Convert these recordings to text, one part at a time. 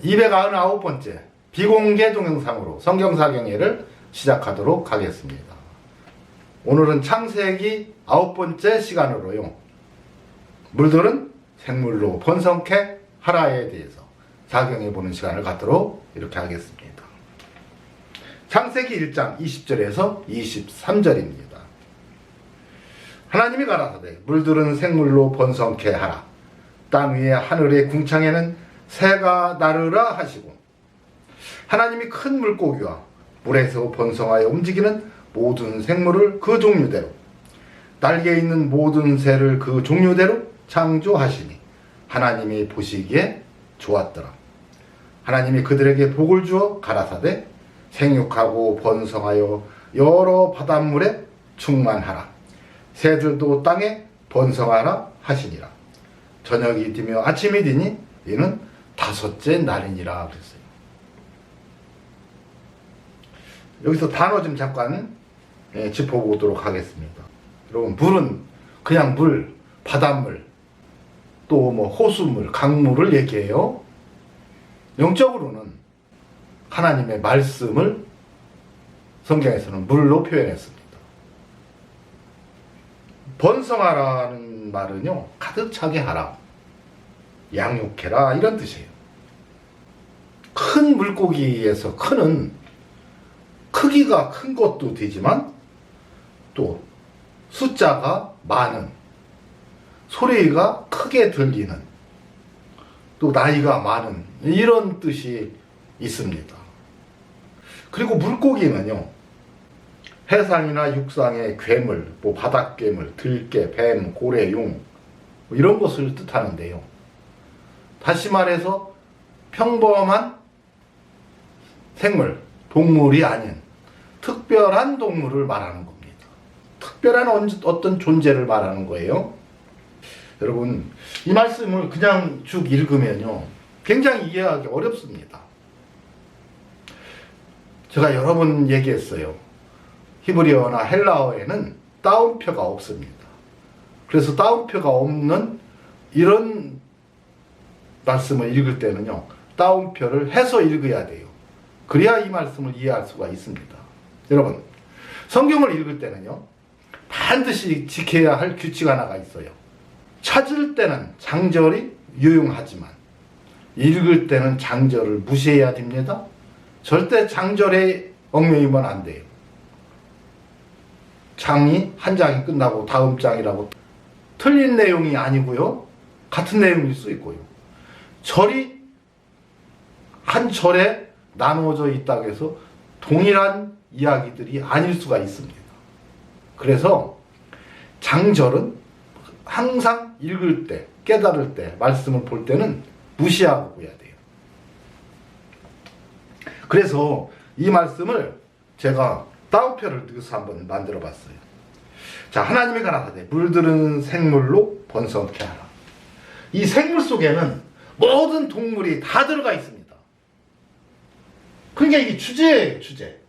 299번째 비공개 동영상으로 성경사경회를 시작하도록 하겠습니다. 오늘은 창세기 9번째 시간으로요. 물들은 생물로 번성케 하라에 대해서 사경해 보는 시간을 갖도록 이렇게 하겠습니다. 창세기 1장 20절에서 23절입니다. 하나님이 가라사대 물들은 생물로 번성케 하라. 땅 위에 하늘의 궁창에는 새가 나르라 하시고 하나님이 큰 물고기와 물에서 번성하여 움직이는 모든 생물을 그 종류대로 날개 있는 모든 새를 그 종류대로 창조하시니 하나님이 보시기에 좋았더라. 하나님이 그들에게 복을 주어 가라사대 생육하고 번성하여 여러 바닷물에 충만하라. 새들도 땅에 번성하라 하시니라. 저녁이 되며 아침이 되니 이는 다섯째 날이니라 그랬어요. 여기서 단어 좀 잠깐 짚어보도록 하겠습니다. 여러분, 물은 그냥 물, 바닷물, 또 뭐 호수물, 강물을 얘기해요. 영적으로는 하나님의 말씀을 성경에서는 물로 표현했습니다. 번성하라는 말은요, 가득 차게 하라, 양육해라 이런 뜻이에요. 큰 물고기에서 크는 크기가 큰 것도 되지만 또 숫자가 많은, 소리가 크게 들리는, 또 나이가 많은 이런 뜻이 있습니다. 그리고 물고기는요, 해상이나 육상의 괴물, 뭐 바닷괴물, 들깨, 뱀, 고래, 용 이런 것을 뜻하는데요. 다시 말해서 평범한 생물, 동물이 아닌 특별한 동물을 말하는 겁니다. 특별한 어떤 존재를 말하는 거예요. 여러분, 이 말씀을 그냥 쭉 읽으면요, 굉장히 이해하기 어렵습니다. 제가 여러 번 얘기했어요. 히브리어나 헬라어에는 따옴표가 없습니다. 그래서 따옴표가 없는 이런 말씀을 읽을 때는요, 따옴표를 해서 읽어야 돼요. 그래야 이 말씀을 이해할 수가 있습니다. 여러분, 성경을 읽을 때는요, 반드시 지켜야 할 규칙 하나가 있어요. 찾을 때는 장절이 유용하지만 읽을 때는 장절을 무시해야 됩니다. 절대 장절에 얽매이면 안 돼요. 장이 한 장이 끝나고 다음 장이라고 틀린 내용이 아니고요, 같은 내용일 수 있고요. 절이 한 절에 나누어져 있다고 해서 동일한 이야기들이 아닐 수가 있습니다. 그래서 장절은 항상 읽을 때, 깨달을 때, 말씀을 볼 때는 무시하고 해야 돼요. 그래서 이 말씀을 제가 따옴표를 넣어서 한번 만들어 봤어요. 자, 하나님이 가라사대 물들은 생물로 번성케 하라. 이 생물 속에는 모든 동물이 다 들어가 있습니다. 그러니까 이게 주제예요, 주제.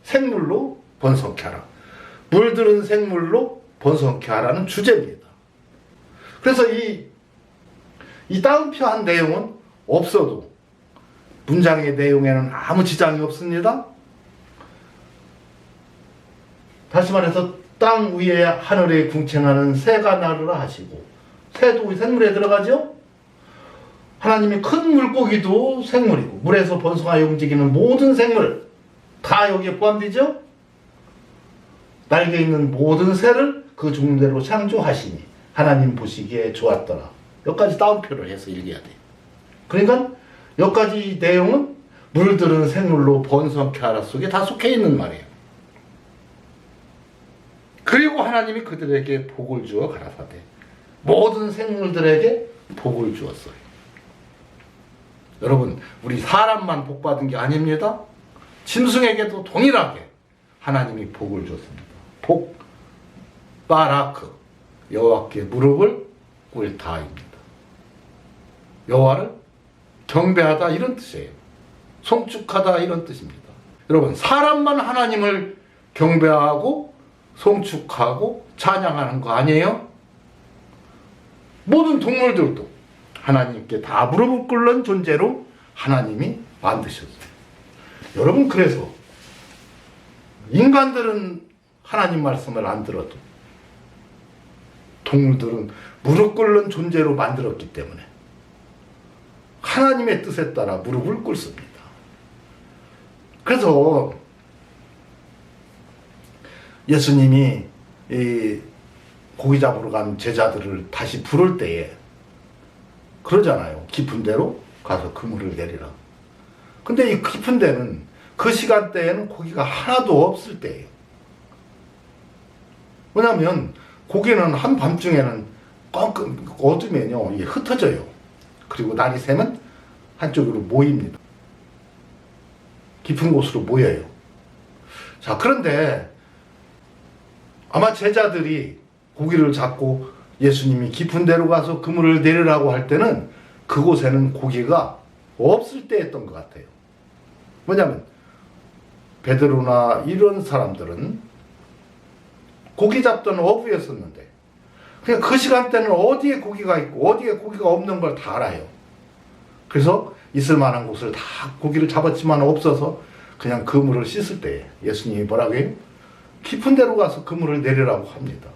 생물로 번성케 하라. 물들은 생물로 번성케 하라는 주제입니다. 그래서 이 따옴표 한 내용은 없어도 문장의 내용에는 아무 지장이 없습니다. 다시 말해서 땅 위에 하늘에 궁창하는 새가 나르라 하시고, 새도 생물에 들어가죠. 하나님이 큰 물고기도 생물이고 물에서 번성하여 움직이는 모든 생물 다 여기에 포함되죠. 날개 있는 모든 새를 그 종대로 창조하시니 하나님 보시기에 좋았더라. 여기까지 따옴표를 해서 읽어야 돼요. 그러니까 여기까지 내용은 물들은 생물로 번성케 하라 속에 다 속해 있는 말이에요. 그리고 하나님이 그들에게 복을 주어 가라사대 모든 생물들에게 복을 주었어요. 여러분, 우리 사람만 복 받은 게 아닙니다. 짐승에게도 동일하게 하나님이 복을 줬습니다. 복, 바라크, 여호와께 무릎을 꿇다입니다. 여호와를 경배하다 이런 뜻이에요. 송축하다 이런 뜻입니다. 여러분, 사람만 하나님을 경배하고 송축하고 찬양하는 거 아니에요? 모든 동물들도 하나님께 다 무릎을 꿇는 존재로 하나님이 만드셨어요. 여러분, 그래서 인간들은 하나님 말씀을 안 들어도 동물들은 무릎 꿇는 존재로 만들었기 때문에 하나님의 뜻에 따라 무릎을 꿇습니다. 그래서 예수님이 이 고기 잡으러 간 제자들을 다시 부를 때에 그러잖아요. 깊은 데로 가서 그물을 내리라. 근데 이 깊은 데는 그 시간대에는 고기가 하나도 없을 때예요. 왜냐하면 고기는 한밤중에는 어두면요 흩어져요. 그리고 날이 새면 한쪽으로 모입니다. 깊은 곳으로 모여요. 자, 그런데 아마 제자들이 고기를 잡고 예수님이 깊은 데로 가서 그물을 내리라고 할 때는 그곳에는 고기가 없을 때였던 것 같아요. 뭐냐면 베드로나 이런 사람들은 고기 잡던 어부였었는데 그냥 그 시간대는 어디에 고기가 있고 어디에 고기가 없는 걸 다 알아요. 그래서 있을 만한 곳을 다 고기를 잡았지만 없어서 그냥 그물을 씻을 때 예수님이 뭐라고 해요? 깊은 데로 가서 그물을 내리라고 합니다.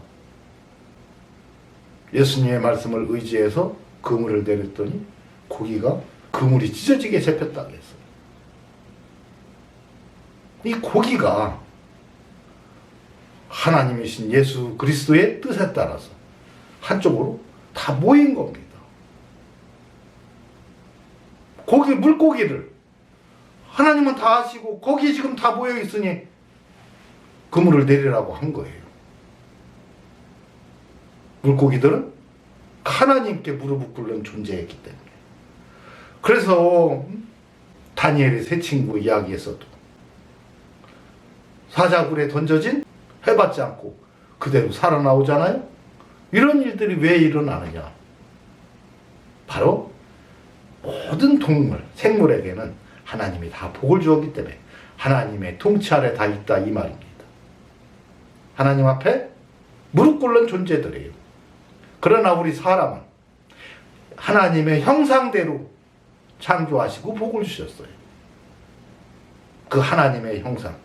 예수님의 말씀을 의지해서 그물을 내렸더니 고기가 그물이 찢어지게 잡혔다고 했어요. 이 고기가 하나님이신 예수 그리스도의 뜻에 따라서 한쪽으로 다 모인 겁니다. 물고기를 하나님은 다 아시고 거기에 지금 다 모여 있으니 그물을 내리라고 한 거예요. 물고기들은 하나님께 무릎을 꿇는 존재였기 때문에. 그래서 다니엘의 세 친구 이야기에서도 사자굴에 던져진 해받지 않고 그대로 살아나오잖아요. 이런 일들이 왜 일어나느냐? 바로 모든 동물, 생물에게는 하나님이 다 복을 주었기 때문에 하나님의 통치 아래 다 있다 이 말입니다. 하나님 앞에 무릎 꿇는 존재들이에요. 그러나 우리 사람은 하나님의 형상대로 창조하시고 복을 주셨어요. 그 하나님의 형상.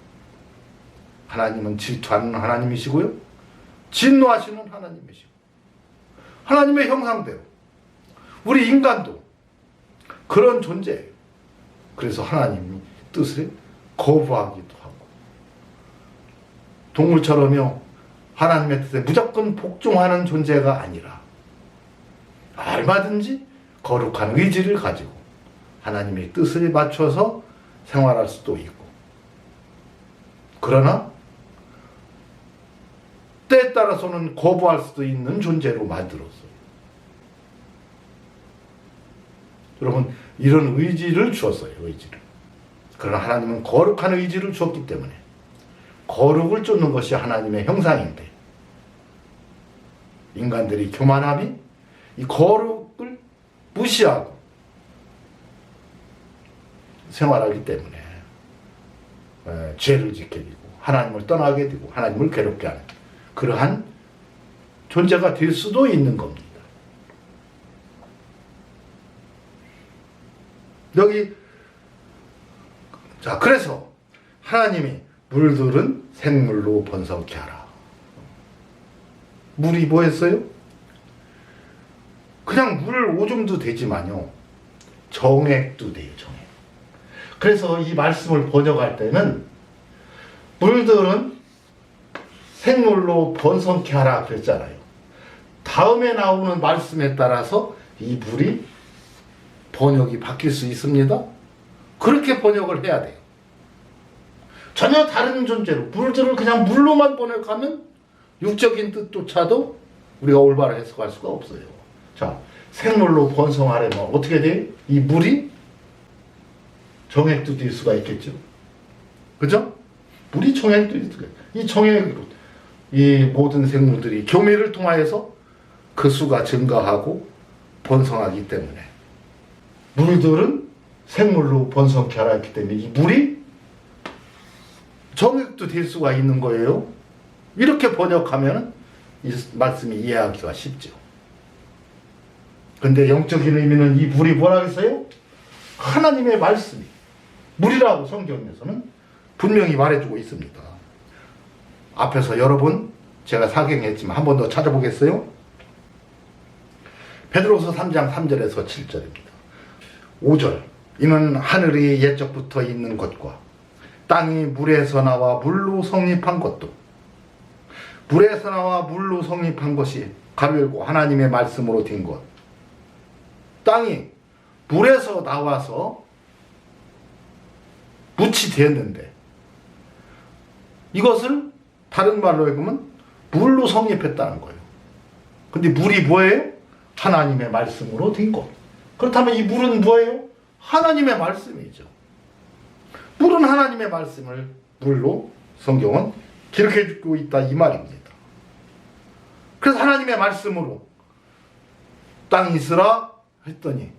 하나님은 질투하는 하나님이시고요. 진노하시는 하나님이시고. 하나님의 형상대로. 우리 인간도 그런 존재예요. 그래서 하나님이 뜻을 거부하기도 하고. 동물처럼요. 하나님의 뜻에 무조건 복종하는 존재가 아니라 얼마든지 거룩한 의지를 가지고 하나님의 뜻을 맞춰서 생활할 수도 있고, 그러나 때에 따라서는 거부할 수도 있는 존재로 만들었어요. 여러분, 이런 의지를 주었어요. 의지를. 그러나 하나님은 거룩한 의지를 주었기 때문에 거룩을 쫓는 것이 하나님의 형상인데 인간들이 교만함이 이 거룩을 무시하고 생활하기 때문에 죄를 짓게 되고 하나님을 떠나게 되고 하나님을 괴롭게 하는 그러한 존재가 될 수도 있는 겁니다. 자, 그래서 하나님이 물들은 생물로 번성케 하라. 물이 뭐였어요? 그냥 물 오줌도 되지만요, 정액도 돼요. 정액. 그래서 이 말씀을 번역할 때는 물들은 생물로 번성케 하라 그랬잖아요. 다음에 나오는 말씀에 따라서 이 물이 번역이 바뀔 수 있습니다. 그렇게 번역을 해야 돼요. 전혀 다른 존재로, 물들을 그냥 물로만 번역하면 육적인 뜻조차도 우리가 올바로 해석할 수가 없어요. 자, 생물로 번성하려면 어떻게 돼요? 이 물이 정액도 될 수가 있겠죠. 그죠? 물이 정액도 될 수가 있어요. 이 정액으로 이 모든 생물들이 교미를 통하여서 그 수가 증가하고 번성하기 때문에 물들은 생물로 번성케 하라 했기 때문에 이 물이 정액도 될 수가 있는 거예요. 이렇게 번역하면 이 말씀이 이해하기가 쉽죠. 근데 영적인 의미는 이 물이 뭐라 했어요? 하나님의 말씀이 물이라고 성경에서는 분명히 말해주고 있습니다. 앞에서 여러 번 제가 사경했지만 한 번 더 찾아보겠어요? 베드로서 3장 3절에서 7절입니다. 5절 이는 하늘이 옛적부터 있는 것과 땅이 물에서 나와 물로 성립한 것도 물에서 나와 물로 성립한 것이 가로 열고 하나님의 말씀으로 된 것. 땅이 물에서 나와서 묻이 되었는데 이것을 다른 말로 해보면 물로 성립했다는 거예요. 근데 물이 뭐예요? 하나님의 말씀으로 된 것. 그렇다면 이 물은 뭐예요? 하나님의 말씀이죠. 물은 하나님의 말씀을 물로 성경은 기록해주고 있다 이 말입니다. 그래서 하나님의 말씀으로 땅이 있으라 했더니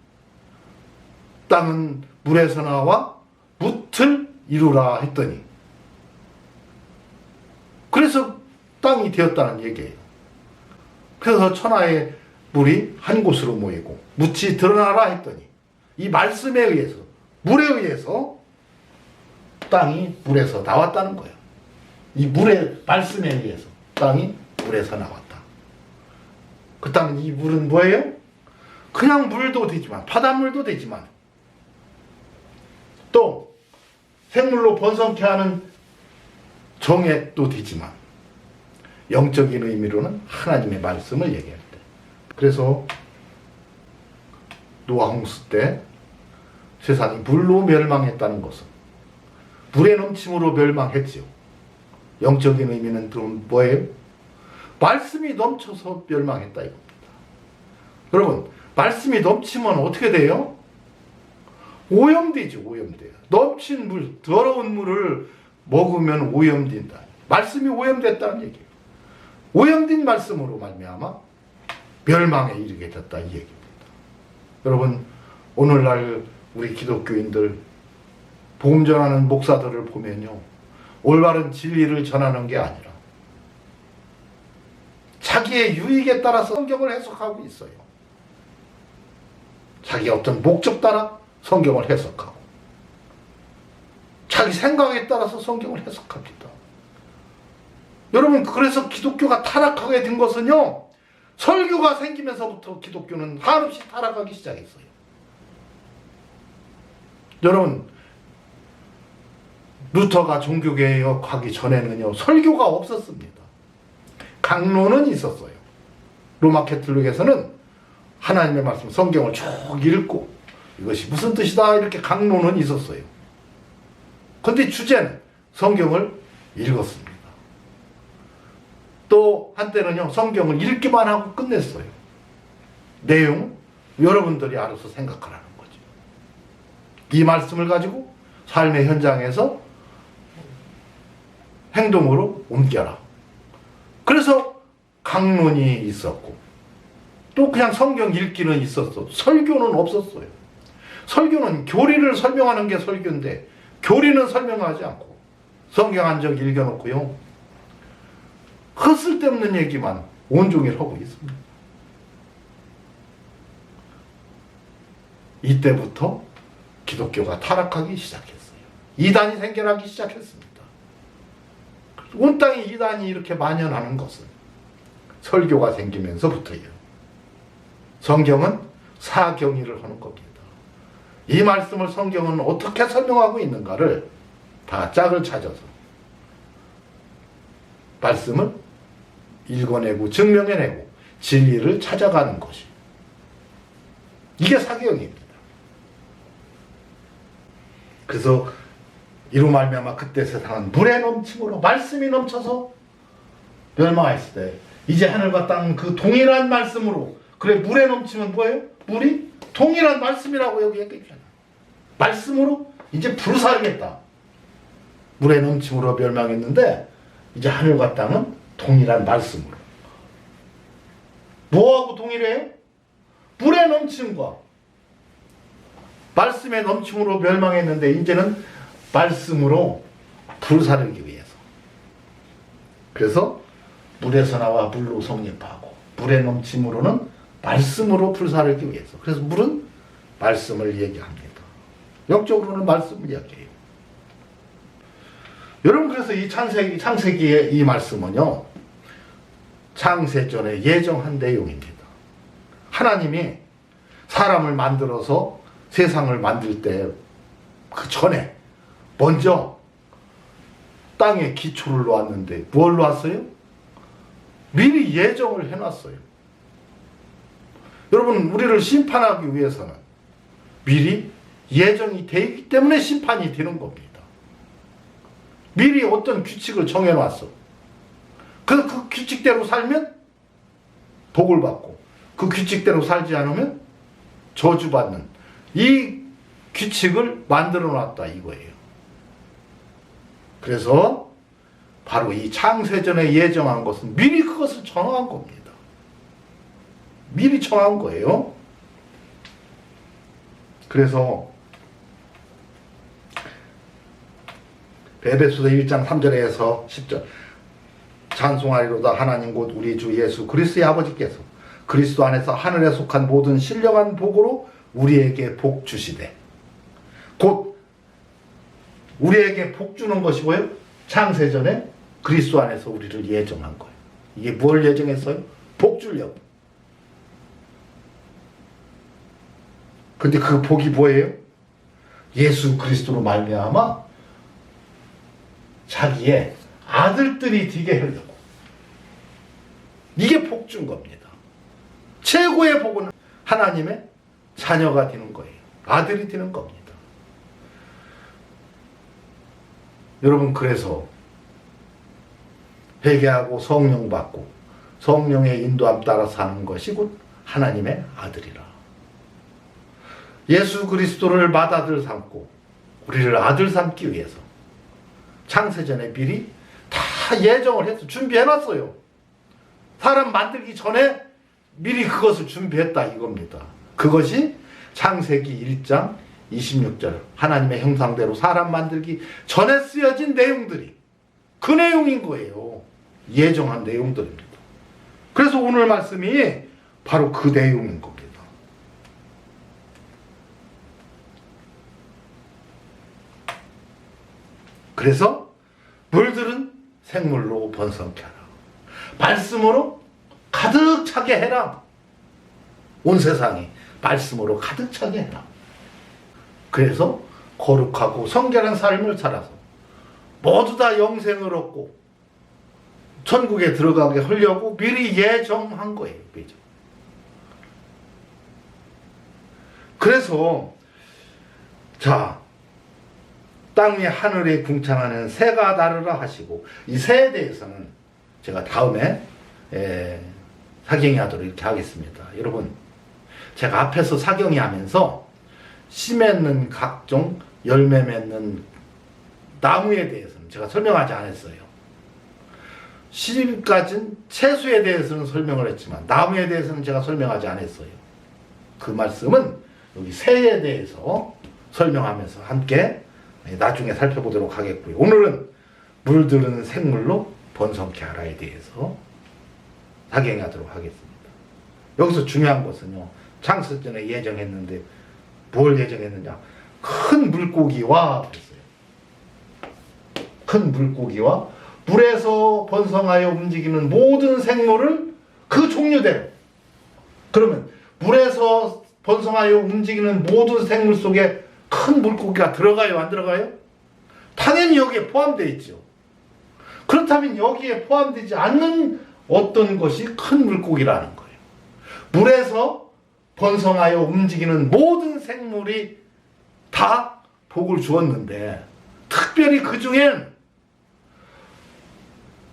땅은 물에서 나와 묻을 이루라 했더니 그래서 땅이 되었다는 얘기예요. 그래서 천하의 물이 한 곳으로 모이고 묻이 드러나라 했더니 이 말씀에 의해서 물에 의해서 땅이 물에서 나왔다는 거예요. 이 물의 말씀에 의해서 땅이 물에서 나왔다. 그렇다면 이 물은 뭐예요? 그냥 물도 되지만 바닷물도 되지만 또 생물로 번성케 하는 정액도 되지만 영적인 의미로는 하나님의 말씀을 얘기할 때. 그래서 노아 홍수 때 세상이 물로 멸망했다는 것은 물의 넘침으로 멸망했지요. 영적인 의미는 또 뭐예요? 말씀이 넘쳐서 멸망했다 이겁니다. 여러분, 말씀이 넘치면 어떻게 돼요? 오염되죠. 오염돼요. 넘친 물, 더러운 물을 먹으면 오염된다. 말씀이 오염됐다는 얘기예요. 오염된 말씀으로 말미암아 멸망에 이르게 됐다 이 얘기입니다. 여러분, 오늘날 우리 기독교인들 복음 전하는 목사들을 보면요, 올바른 진리를 전하는 게 아니라 자기의 유익에 따라서 성경을 해석하고 있어요. 자기 어떤 목적 따라 성경을 해석하고 자기 생각에 따라서 성경을 해석합니다. 여러분, 그래서 기독교가 타락하게 된 것은요, 설교가 생기면서부터 기독교는 한없이 타락하기 시작했어요. 여러분, 루터가 종교개혁하기 전에는요, 설교가 없었습니다. 강론은 있었어요. 로마 캐톨릭에서는 하나님의 말씀, 성경을 쭉 읽고 이것이 무슨 뜻이다 이렇게 강론은 있었어요. 그런데 주제는 성경을 읽었습니다. 또 한때는요, 성경을 읽기만 하고 끝냈어요. 내용은 여러분들이 알아서 생각하라는 거죠. 이 말씀을 가지고 삶의 현장에서 행동으로 옮겨라. 그래서 강론이 있었고 또 그냥 성경 읽기는 있었어. 설교는 없었어요. 설교는 교리를 설명하는 게 설교인데 교리는 설명하지 않고 성경 한 적 읽어놓고요, 그 쓸데없는 얘기만 온종일 하고 있습니다. 이때부터 기독교가 타락하기 시작했어요. 이단이 생겨나기 시작했습니다. 온 땅에 이단이 이렇게 만연하는 것은 설교가 생기면서부터예요. 성경은 사경위를 하는 겁니다. 이 말씀을 성경은 어떻게 설명하고 있는가를 다 짝을 찾아서 말씀을 읽어내고 증명해내고 진리를 찾아가는 것이, 이게 사경입니다. 그래서 이로 말미암아 그때 세상은 물의 넘침으로 말씀이 넘쳐서 멸망했을 때 이제 하늘과 땅은 그 동일한 말씀으로, 그래 물의 넘치면 뭐예요? 물이 동일한 말씀이라고 여기 얘기했잖아요. 말씀으로 이제 불사르겠다. 물의 넘침으로 멸망했는데 이제 하늘과 땅은 동일한 말씀으로. 뭐하고 동일해요? 물의 넘침과 말씀의 넘침으로 멸망했는데 이제는 말씀으로 불사르기 위해서. 그래서 물에서 나와 물로 성립하고 물의 넘침으로는 말씀으로 불사르기 위해서. 그래서 물은 말씀을 얘기합니다. 영적으로는 말씀을 이야기해요. 여러분, 그래서 이 창세기의 이 말씀은요, 창세전에 예정한 내용입니다. 하나님이 사람을 만들어서 세상을 만들 때 그 전에 먼저 땅에 기초를 놓았는데 뭘 놓았어요? 미리 예정을 해놨어요. 여러분, 우리를 심판하기 위해서는 미리 예정이 되어 있기 때문에 심판이 되는 겁니다. 미리 어떤 규칙을 정해놨어. 그 규칙대로 살면 복을 받고, 그 규칙대로 살지 않으면 저주받는 이 규칙을 만들어 놨다 이거예요. 그래서 바로 이 창세전에 예정한 것은 미리 그것을 정한 겁니다. 미리 정한 거예요. 그래서 에베소서 1장 3절에서 10절 찬송하리로다 하나님 곧 우리 주 예수 그리스도의 아버지께서 그리스도 안에서 하늘에 속한 모든 신령한 복으로 우리에게 복 주시되, 곧 우리에게 복 주는 것이 뭐예요? 창세전에 그리스도 안에서 우리를 예정한 거예요. 이게 뭘 예정했어요? 복 주려고. 근데 그 복이 뭐예요? 예수 그리스도로 말미암아 자기의 아들들이 되게 하려고. 이게 복 준 겁니다. 최고의 복은 하나님의 자녀가 되는 거예요. 아들이 되는 겁니다. 여러분, 그래서 회개하고 성령 받고 성령의 인도함 따라 사는 것이 곧 하나님의 아들이라. 예수 그리스도를 맏아들 삼고 우리를 아들 삼기 위해서 창세전에 미리 다 예정을 해서 준비해놨어요. 사람 만들기 전에 미리 그것을 준비했다 이겁니다. 그것이 창세기 1장 26절 하나님의 형상대로 사람 만들기 전에 쓰여진 내용들이 그 내용인 거예요. 예정한 내용들입니다. 그래서 오늘 말씀이 바로 그 내용인 겁니다. 그래서 물들은 생물로 번성케 하라. 말씀으로 가득 차게 해라. 온 세상이 말씀으로 가득 차게 해라. 그래서 거룩하고 성결한 삶을 살아서 모두 다 영생을 얻고 천국에 들어가게 하려고 미리 예정한 거예요. 예정. 그래서 자, 땅 위 하늘에 궁창하는 새가 나르라 하시고, 이 새에 대해서는 제가 다음에 사경이 하도록 이렇게 하겠습니다. 여러분, 제가 앞에서 사경이 하면서 씨 맺는 각종 열매 맺는 나무에 대해서는 제가 설명하지 않았어요. 씨 가진 채소에 대해서는 설명을 했지만 나무에 대해서는 제가 설명하지 않았어요. 그 말씀은 여기 새에 대해서 설명하면서 함께 나중에 살펴보도록 하겠고요. 오늘은 물들은 생물로 번성케 하라에 대해서 사경하도록 하겠습니다. 여기서 중요한 것은요, 창세전에 예정했는데 뭘 예정했느냐? 큰 물고기와 했어요. 큰 물고기와 물에서 번성하여 움직이는 모든 생물을 그 종류대로. 그러면 물에서 번성하여 움직이는 모든 생물 속에 큰 물고기가 들어가요, 안 들어가요? 당연히 여기에 포함되어 있죠. 그렇다면 여기에 포함되지 않는 어떤 것이 큰 물고기라는 거예요. 물에서 번성하여 움직이는 모든 생물이 다 복을 주었는데, 특별히 그 중엔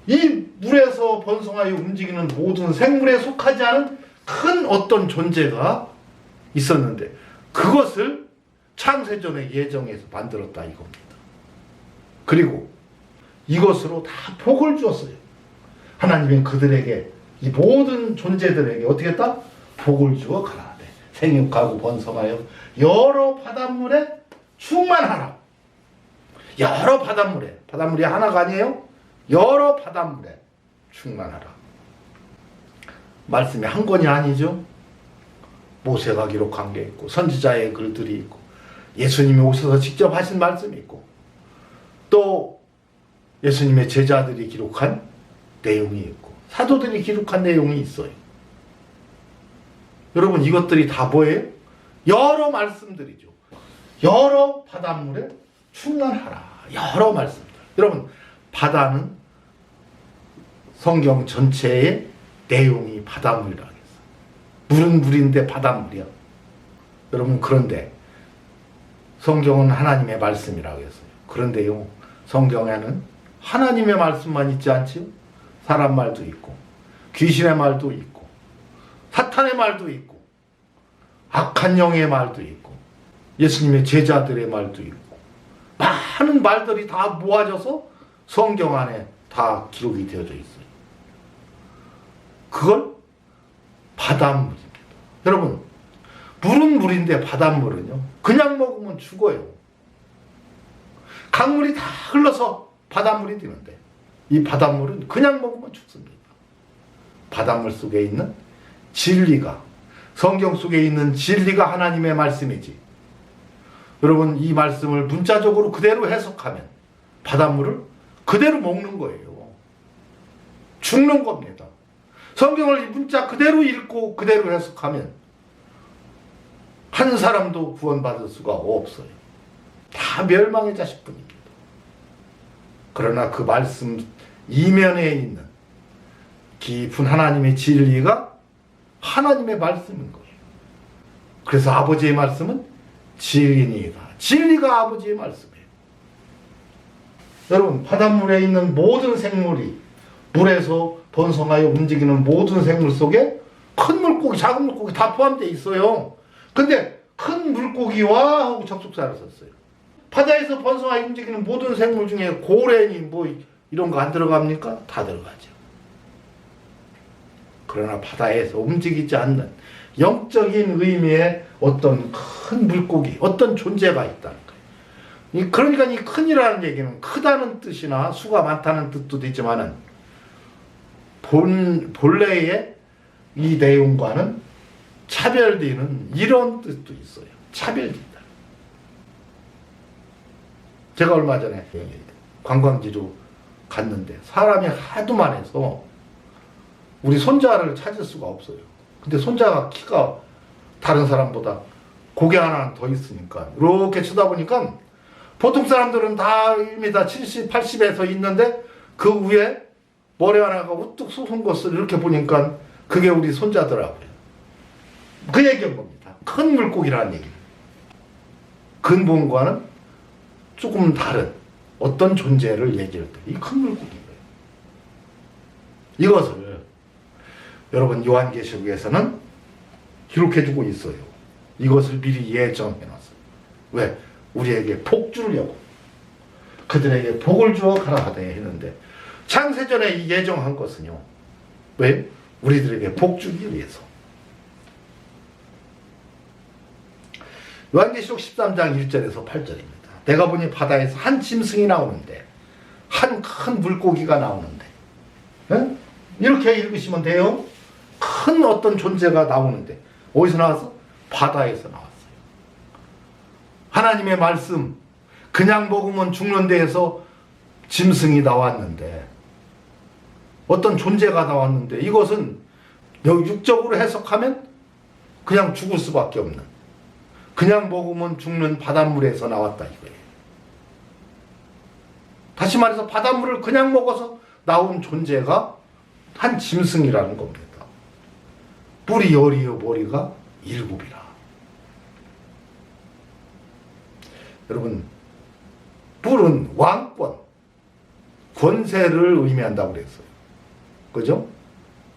이 물에서 번성하여 움직이는 모든 생물에 속하지 않은 큰 어떤 존재가 있었는데, 그것을 창세전에 예정해서 만들었다 이겁니다. 그리고 이것으로 다 복을 주었어요. 하나님은 그들에게, 이 모든 존재들에게 어떻게 했다? 복을 주어 가라하되 생육하고 번성하여 여러 바닷물에 충만하라. 여러 바닷물에, 바닷물이 하나가 아니에요. 여러 바닷물에 충만하라. 말씀이 한 권이 아니죠. 모세가 기록한 게 있고 선지자의 글들이 있고 예수님이 오셔서 직접 하신 말씀이 있고 또 예수님의 제자들이 기록한 내용이 있고 사도들이 기록한 내용이 있어요. 여러분 이것들이 다 뭐예요? 여러 말씀들이죠. 여러 바닷물에 충만하라. 여러 말씀들. 여러분 바다는 성경 전체의 내용이 바닷물이라고 했어요. 물은 물인데 바닷물이야. 여러분 그런데 성경은 하나님의 말씀이라고 했어요. 그런데요 성경에는 하나님의 말씀만 있지 않지요? 사람 말도 있고 귀신의 말도 있고 사탄의 말도 있고 악한 영의 말도 있고 예수님의 제자들의 말도 있고 많은 말들이 다 모아져서 성경 안에 다 기록이 되어져 있어요. 그걸 바닷물입니다. 여러분 물은 물인데 바닷물은요 그냥 먹으면 죽어요. 강물이 다 흘러서 바닷물이 되는데 이 바닷물은 그냥 먹으면 죽습니다. 바닷물 속에 있는 진리가 성경 속에 있는 진리가 하나님의 말씀이지. 여러분 이 말씀을 문자적으로 그대로 해석하면 바닷물을 그대로 먹는 거예요. 죽는 겁니다. 성경을 문자 그대로 읽고 그대로 해석하면 한 사람도 구원받을 수가 없어요. 다 멸망의 자식뿐입니다. 그러나 그 말씀 이면에 있는 깊은 하나님의 진리가 하나님의 말씀인 거예요. 그래서 아버지의 말씀은 진리니이다. 진리가 아버지의 말씀이에요. 여러분 바닷물에 있는 모든 생물이 물에서 번성하여 움직이는 모든 생물 속에 큰 물고기, 작은 물고기 다 포함되어 있어요. 근데 큰 물고기와 하고 접속사를 썼어요. 바다에서 번성하여 움직이는 모든 생물 중에 고래니 뭐 이런 거 안 들어갑니까? 다 들어가죠. 그러나 바다에서 움직이지 않는 영적인 의미의 어떤 큰 물고기, 어떤 존재가 있다는 거예요. 그러니까 이 큰이라는 얘기는 크다는 뜻이나 수가 많다는 뜻도 되지만은 본래의 이 내용과는 차별되는 이런 뜻도 있어요. 차별된다. 제가 얼마 전에 관광지로 갔는데 사람이 하도 많아서 우리 손자를 찾을 수가 없어요. 근데 손자가 키가 다른 사람보다 고개 하나 더 있으니까 이렇게 쳐다보니까 보통 사람들은 다 1m 70, 80에서 있는데 그 위에 머리 하나가 우뚝 솟은 것을 이렇게 보니까 그게 우리 손자더라고요. 그 얘기한 겁니다. 큰 물고기라는 얘기. 근본과는 조금 다른 어떤 존재를 얘기할 때 이 큰 물고기예요. 이것을 여러분 요한계시록에서는 기록해주고 있어요. 이것을 미리 예정해놨어요. 왜? 우리에게 복 주려고. 그들에게 복을 주어 가라 하되 했는데 창세전에 예정한 것은요. 왜? 우리들에게 복 주기 위해서. 요한계시록 13장 1절에서 8절입니다. 내가 보니 바다에서 한 짐승이 나오는데 한 큰 물고기가 나오는데 에? 이렇게 읽으시면 돼요. 큰 어떤 존재가 나오는데 어디서 나왔어? 바다에서 나왔어요. 하나님의 말씀 그냥 먹으면 죽는 데에서 짐승이 나왔는데 어떤 존재가 나왔는데 이것은 육적으로 해석하면 그냥 죽을 수밖에 없는 그냥 먹으면 죽는 바닷물에서 나왔다 이거예요. 다시 말해서 바닷물을 그냥 먹어서 나온 존재가 한 짐승이라는 겁니다. 뿔이 열이요 머리가 일곱이라. 여러분 뿔은 왕권, 권세를 의미한다고 그랬어요. 그죠?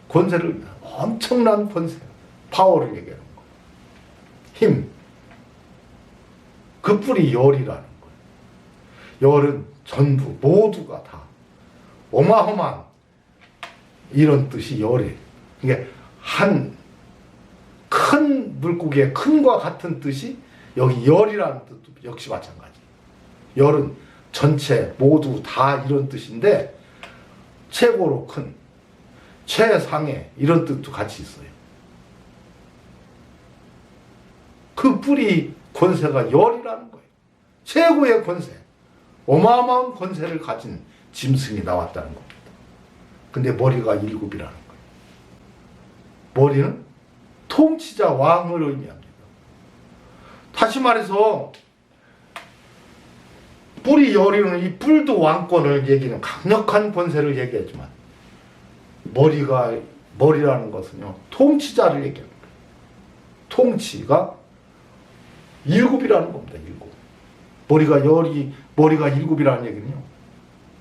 권세를, 엄청난 권세, 파워를 얘기하는 거예요. 힘. 그 뿔이 열이라는 거예요. 열은 전부, 모두가 다 어마어마한 이런 뜻이 열이에요. 이게 한 큰 물고기의 큰과 같은 뜻이 여기 열이라는 뜻도 역시 마찬가지. 열은 전체 모두 다 이런 뜻인데 최고로 큰, 최상의 이런 뜻도 같이 있어요. 그 뿔이 권세가 열이라는 거예요. 최고의 권세, 어마어마한 권세를 가진 짐승이 나왔다는 겁니다. 근데 머리가 7이라는 거예요. 머리는 통치자 왕을 의미합니다. 다시 말해서 뿔이 열이는 이 뿔도 왕권을 얘기하는 강력한 권세를 얘기하지만 머리라는 것은요, 통치자를 얘기합니다. 통치가 7이라는 겁니다. 7. 머리가 7이라는 얘기는요,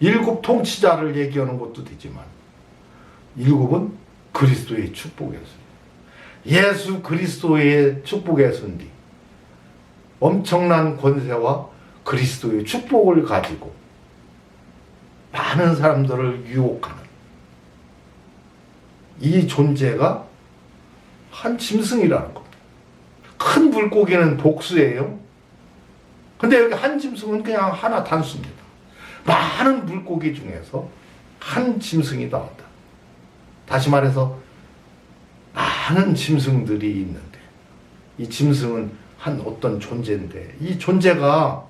7 통치자를 얘기하는 것도 되지만 7은 그리스도의 축복이었어요. 예수 그리스도의 축복에서인데 엄청난 권세와 그리스도의 축복을 가지고 많은 사람들을 유혹하는 이 존재가 한 짐승이라는 겁니다. 큰 물고기는 복수예요. 근데 여기 한 짐승은 그냥 하나 단수입니다. 많은 물고기 중에서 한 짐승이 나왔다. 다시 말해서 많은 짐승들이 있는데 이 짐승은 한 어떤 존재인데 이 존재가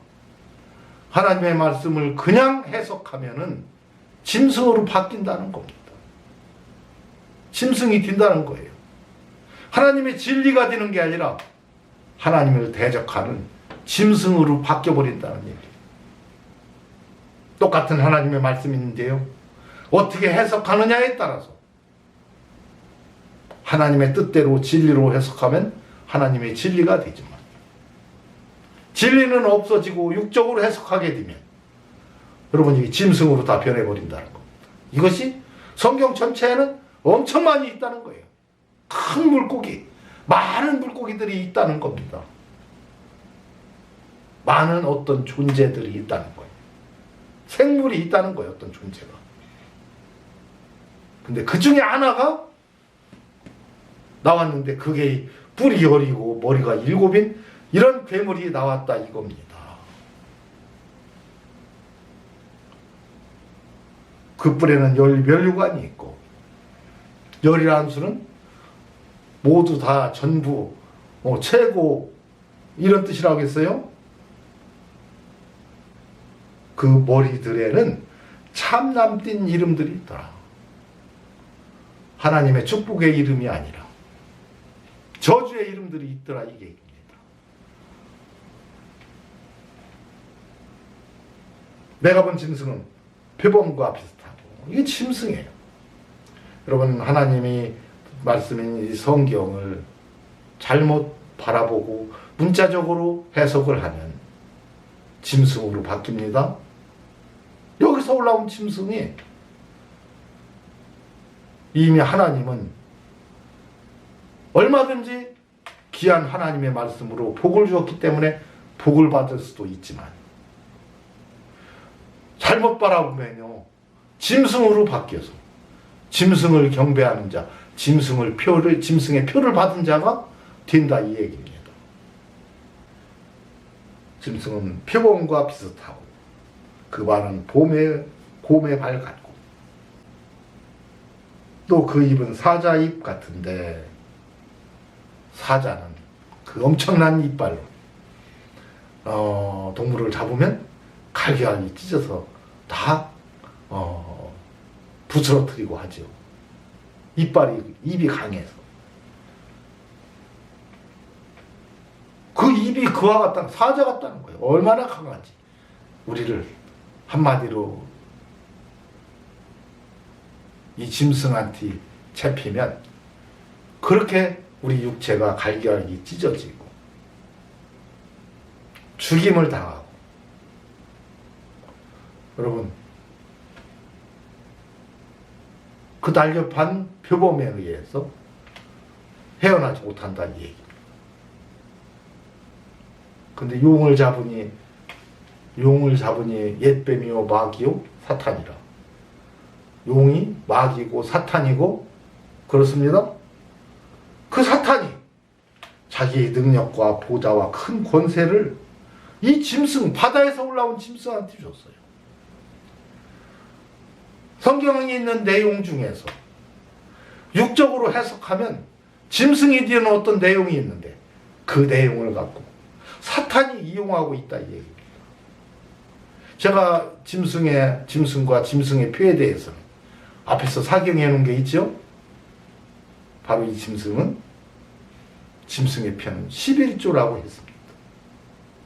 하나님의 말씀을 그냥 해석하면은 짐승으로 바뀐다는 겁니다. 짐승이 된다는 거예요. 하나님의 진리가 되는 게 아니라 하나님을 대적하는 짐승으로 바뀌어버린다는 얘기예요. 똑같은 하나님의 말씀이 있는데요, 어떻게 해석하느냐에 따라서 하나님의 뜻대로 진리로 해석하면 하나님의 진리가 되지만 진리는 없어지고 육적으로 해석하게 되면 여러분 이게 짐승으로 다 변해버린다는 겁니다. 이것이 성경 전체에는 엄청 많이 있다는 거예요. 큰 물고기, 많은 물고기들이 있다는 겁니다. 많은 어떤 존재들이 있다는 거예요. 생물이 있다는 거예요. 어떤 존재가. 근데 그 중에 하나가 나왔는데 그게 뿔이 10이고 머리가 7인 이런 괴물이 나왔다 이겁니다. 그 뿔에는 멸류관이 있고, 열이라는 수는 모두 다 전부 최고 이런 뜻이라고 했어요. 그 머리들에는 참남띤 이름들이 있더라. 하나님의 축복의 이름이 아니라 저주의 이름들이 있더라 이게 얘기입니다. 내가 본 짐승은 표범과 비슷하고 이게 짐승이에요. 여러분 하나님이 말씀인 이 성경을 잘못 바라보고 문자적으로 해석을 하면 짐승으로 바뀝니다. 여기서 올라온 짐승이 이미 하나님은 얼마든지 귀한 하나님의 말씀으로 복을 주었기 때문에 복을 받을 수도 있지만 잘못 바라보면요 짐승으로 바뀌어서 짐승을 경배하는 자, 짐승의 표를 받은 자가 된다 이 얘기입니다. 짐승은 표범과 비슷하고 그 말은 곰의 발 같고 또 그 입은 사자 입 같은데 사자는 그 엄청난 이빨로 동물을 잡으면 갈기갈기 찢어서 다 부스러뜨리고 하죠. 입이 강해서. 그 입이 그와 같다는, 사자 같다는 거예요. 얼마나 강한지. 우리를 한마디로 이 짐승한테 잡히면 그렇게 우리 육체가 갈기갈기 찢어지고 죽임을 당하고. 여러분 그 날렵한 표범에 의해서 헤어나지 못한다는 얘기입니다. 근데 용을 잡으니 옛뱀이요 마귀요 사탄이라. 용이 마귀고 사탄이고 그렇습니다. 그 사탄이 자기의 능력과 보좌와 큰 권세를 이 짐승, 바다에서 올라온 짐승한테 줬어요. 성경에 있는 내용 중에서 육적으로 해석하면 짐승이 되는 어떤 내용이 있는데 그 내용을 갖고 사탄이 이용하고 있다 이 얘기입니다. 제가 짐승과 짐승의 표에 대해서는 앞에서 사경해 놓은 게 있죠. 바로 이 짐승의 표는 11조라고 했습니다.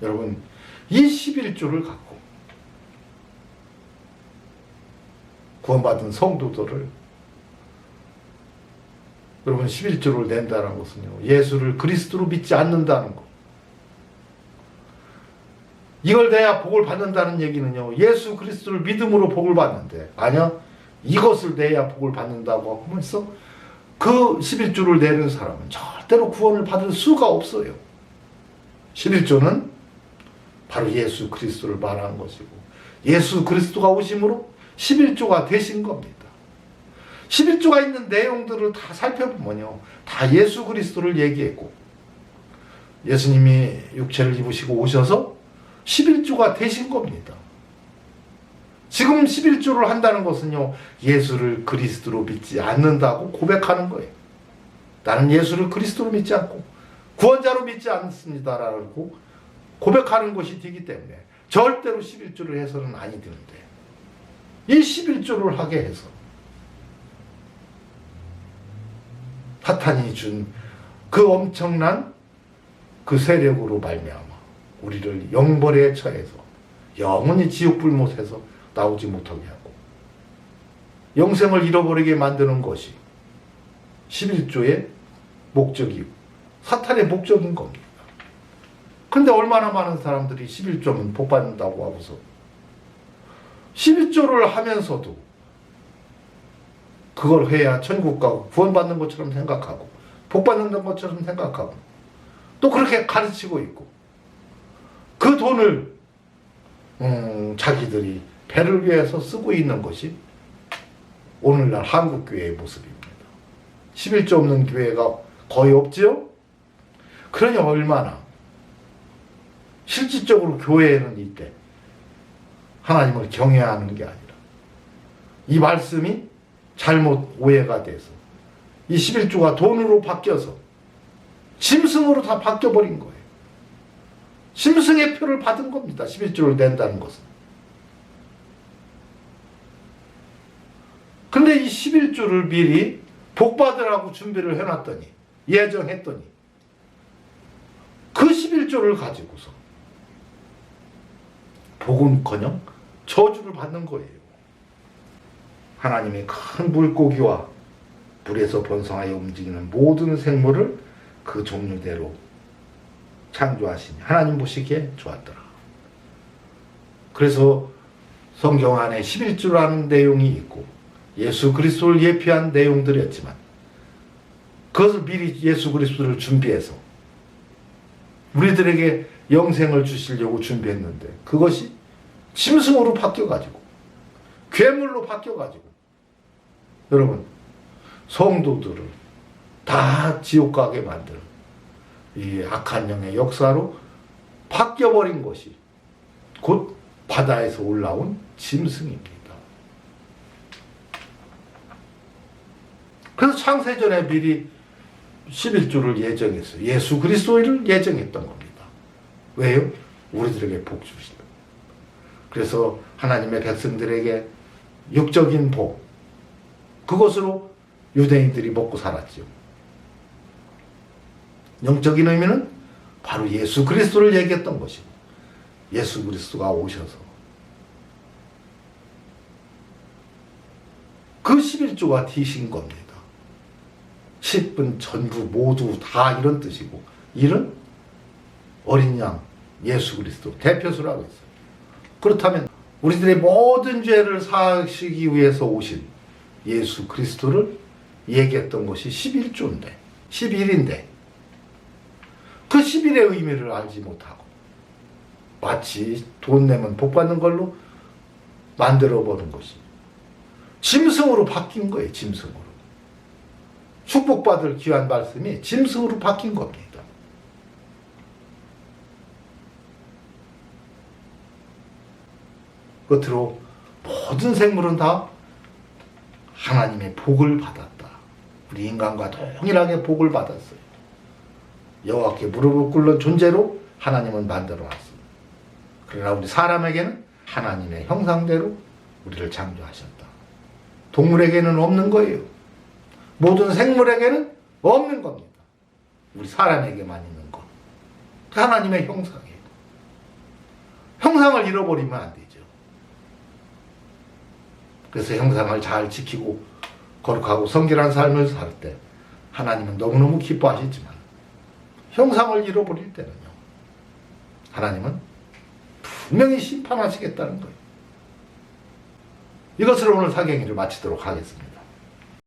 여러분, 이 11조를 갖고 구원받은 성도들을, 여러분, 11조를 낸다는 것은요, 예수를 그리스도로 믿지 않는다는 것. 이걸 내야 복을 받는다는 얘기는요, 예수 그리스도를 믿음으로 복을 받는데, 아니야, 이것을 내야 복을 받는다고 하면서 그 11조를 내는 사람은 절대로 구원을 받을 수가 없어요. 11조는 바로 예수 그리스도를 말하는 것이고, 예수 그리스도가 오심으로 11조가 되신 겁니다. 11조가 있는 내용들을 다 살펴보면요, 다 예수 그리스도를 얘기했고, 예수님이 육체를 입으시고 오셔서 11조가 되신 겁니다. 지금 11조를 한다는 것은요, 예수를 그리스도로 믿지 않는다고 고백하는 거예요. 나는 예수를 그리스도로 믿지 않고 구원자로 믿지 않습니다라고 고백하는 것이 되기 때문에 절대로 11조를 해서는 아니 되는데, 이 11조를 하게 해서 사탄이 준 그 엄청난 그 세력으로 말미암아 우리를 영벌에 처해서 영원히 지옥 불못에서 나오지 못하게 하고 영생을 잃어버리게 만드는 것이 11조의 목적이고 사탄의 목적인 겁니다. 근데 얼마나 많은 사람들이 11조면 복 받는다고 하고서 11조를 하면서도 그걸 해야 천국 가고 구원받는 것처럼 생각하고 복 받는 것처럼 생각하고 또 그렇게 가르치고 있고, 그 돈을 자기들이 배를 위해서 쓰고 있는 것이 오늘날 한국교회의 모습입니다. 11조 없는 교회가 거의 없지요? 그러니 얼마나 실질적으로 교회에는 이때 하나님을 경외하는 게 아니라 이 말씀이 잘못 오해가 돼서 이 11조가 돈으로 바뀌어서 짐승으로 다 바뀌어버린 거예요. 짐승의 표를 받은 겁니다. 11조를 낸다는 것은. 근데 이 11조를 미리 복받으라고 준비를 해놨더니, 예정했더니 그 11조를 가지고서 복은커녕 저주를 받는 거예요. 하나님의 큰 물고기와 물에서 번성하여 움직이는 모든 생물을 그 종류대로 창조하시니 하나님 보시기에 좋았더라. 그래서 성경 안에 11조라는 내용이 있고 예수 그리스도를 예표한 내용들이었지만, 그것을 미리 예수 그리스도를 준비해서 우리들에게 영생을 주시려고 준비했는데 그것이 짐승으로 바뀌어가지고 괴물로 바뀌어가지고 여러분 성도들을 다 지옥 가게 만드는 이 악한 영의 역사로 바뀌어버린 것이 곧 바다에서 올라온 짐승입니다. 그래서 창세전에 미리 11조를 예정했어요. 예수 그리스도를 예정했던 겁니다. 왜요? 우리들에게 복 주시다. 그래서 하나님의 백성들에게 육적인 복, 그것으로 유대인들이 먹고 살았죠. 영적인 의미는 바로 예수 그리스도를 얘기했던 것이고, 예수 그리스도가 오셔서 그 11조가 뒤신 겁니다. 10분 전부 모두 다 이런 뜻이고, 이런 어린 양 예수 그리스도 대표수라고 했어요. 그렇다면 우리들의 모든 죄를 사하시기 위해서 오신 예수 그리스도를 얘기했던 것이 11조인데 11인데 그 11의 의미를 알지 못하고 마치 돈 내면 복 받는 걸로 만들어버린 것이 짐승으로 바뀐 거예요. 짐승으로. 축복받을 귀한 말씀이 짐승으로 바뀐 겁니다. 끝으로 모든 생물은 다 하나님의 복을 받았다. 우리 인간과 동일하게 복을 받았어요. 여호와께 무릎을 꿇는 존재로 하나님은 만들어 놨습니다. 그러나 우리 사람에게는 하나님의 형상대로 우리를 창조하셨다. 동물에게는 없는 거예요. 모든 생물에게는 없는 겁니다. 우리 사람에게만 있는 것. 하나님의 형상이에요. 형상을 잃어버리면 안 되죠. 그래서 형상을 잘 지키고 거룩하고 성결한 삶을 살 때 하나님은 너무너무 기뻐하시지만 형상을 잃어버릴 때는요, 하나님은 분명히 심판하시겠다는 거예요. 이것으로 오늘 사경일을 마치도록 하겠습니다.